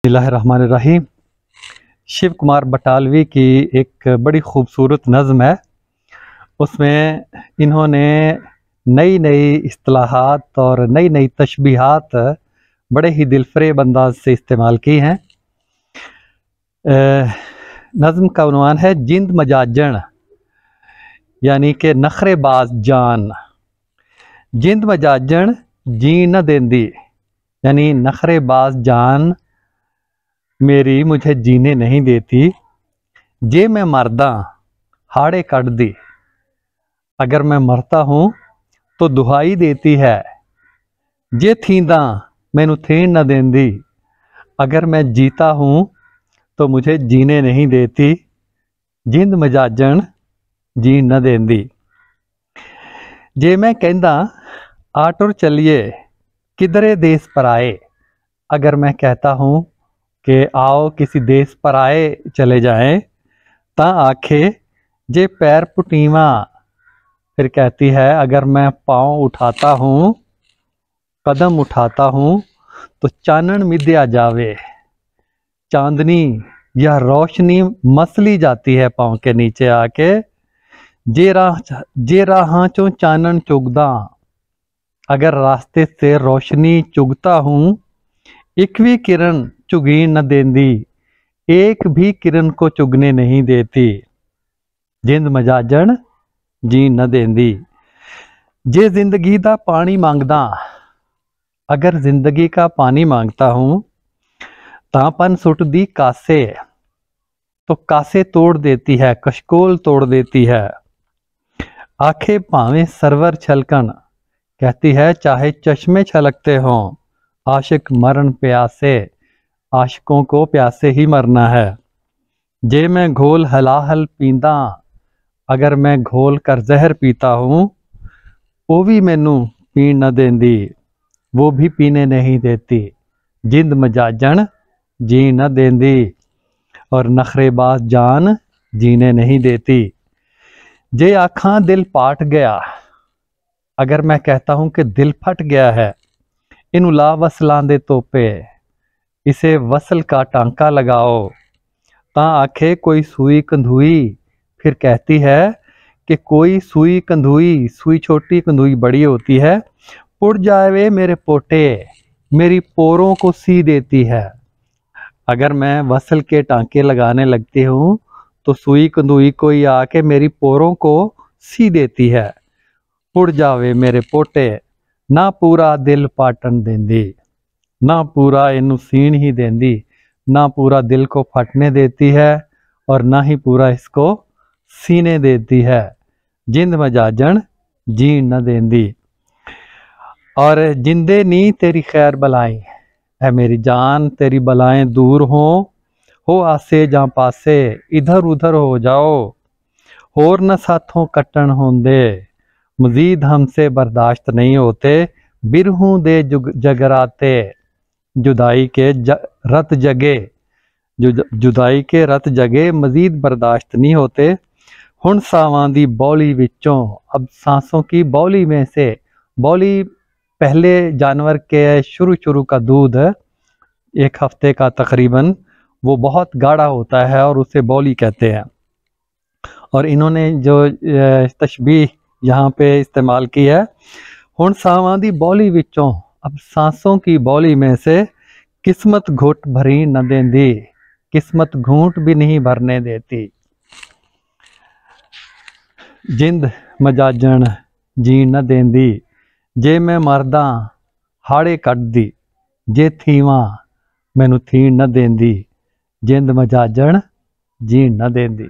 बिस्मिल्लाहिर्रहमानिर्रहीम। शिव कुमार बटालवी की एक बड़ी खूबसूरत नज़्म है। उसमें इन्होंने नई नई इस्तिलाहात और नई नई तशबीहात बड़े ही दिलफरेब अंदाज से इस्तेमाल की हैं। नज़्म का उन्वान है जिंद मजाजन, यानी कि नखरेबाज जान। जिंद मजाजन जी न देंदी, यानी नखरेबाज जान मेरी मुझे जीने नहीं देती। जे मैं मरदा हाड़े कट दी, अगर मैं मरता हूँ तो दुहाई देती है। जे थींदा मैनू थीन न देंदी, अगर मैं जीता हूँ तो मुझे जीने नहीं देती। जिंद मजाजन जी न देंदी। जे मैं कहंदा आ टुर चलिए किधरे देश पर आए, अगर मैं कहता हूँ कि आओ किसी देश पर आए चले जाएं, ता आखे जे पैर पुटीवा, फिर कहती है अगर मैं पाँव उठाता हूँ, कदम उठाता हूँ तो चानन मिद्या जावे। चांदनी या रोशनी मसली जाती है पाँव के नीचे आके। जे राह चो चानन चुगदा, अगर रास्ते से रोशनी चुगता हूँ, एक भी किरण चुगी न देंदी, एक भी किरण को चुगने नहीं देती। जिंद मजाजन जी न देंदी। जे जिंदगी दा पानी मांगदा, अगर जिंदगी का पानी मांगता हूँ, तापन सुट दी कासे, तो कासे तोड़ देती है, कशकोल तोड़ देती है। आखे भावें सरवर छलकन, कहती है चाहे चश्मे छलकते हों, आशिक मरण प्यासे, आशिकों को प्यासे ही मरना है। जे मैं घोल हलाहल पींदा, अगर मैं घोल कर जहर पीता हूँ, वो भी मैनू पीन न देंदी, वो भी पीने नहीं देती। जिंद मजाजन जी न देंदी, और नखरेबाज जान जीने नहीं देती। जे आखा दिल पाट गया, अगर मैं कहता हूँ कि दिल फट गया है, इन ला वसलां दे तोपे, इसे वसल का टांका लगाओ। ता आखे कोई सुई कंधुई, फिर कहती है कि कोई सुई कंधुई, सुई छोटी कंधुई बड़ी होती है, पुड़ जावे मेरे पोटे, मेरी पोरों को सी देती है। अगर मैं वसल के टांके लगाने लगती हूँ तो सुई कंधुई कोई आके मेरी पोरों को सी देती है। पुड़ जावे मेरे पोटे, ना पूरा दिल पाटन देंदी, ना पूरा इनू सीन ही देंदी, ना पूरा दिल को फटने देती है और ना ही पूरा इसको सीने देती है। जिंद मजाजन जी न देंदी। और जिंदे नी तेरी खैर बलाएं, है मेरी जान तेरी बलाएं दूर हो आसे जा पासे, इधर उधर हो जाओ, होर न साथों कट्टन होंदे, मजीद हमसे बर्दाश्त नहीं होते। बिरहूं दे जगराते, जुदाई के रत जगे, जुदाई के रत जगे, मजीद बर्दाश्त नहीं होते। हुण सावां दी बौली विचों, अब सांसों की बौली में से, बौली पहले जानवर के शुरू का दूध, एक हफ्ते का तकरीबन, वो बहुत गाढ़ा होता है और उसे बौली कहते हैं। और इन्होंने जो तशबीह यहाँ पे इस्तेमाल की है, हुण सावां दी बौली विचों, अब सांसों की बौली में से, किस्मत घुट भरी न देंदी, किस्मत घूंट भी नहीं भरने देती। जिंद मजाजन जी न देंदी। जे मैं मरदा हाड़े कट दी, जे थीवा मैनू थी न देंदी। जिंद मजाजन जी न देंदी।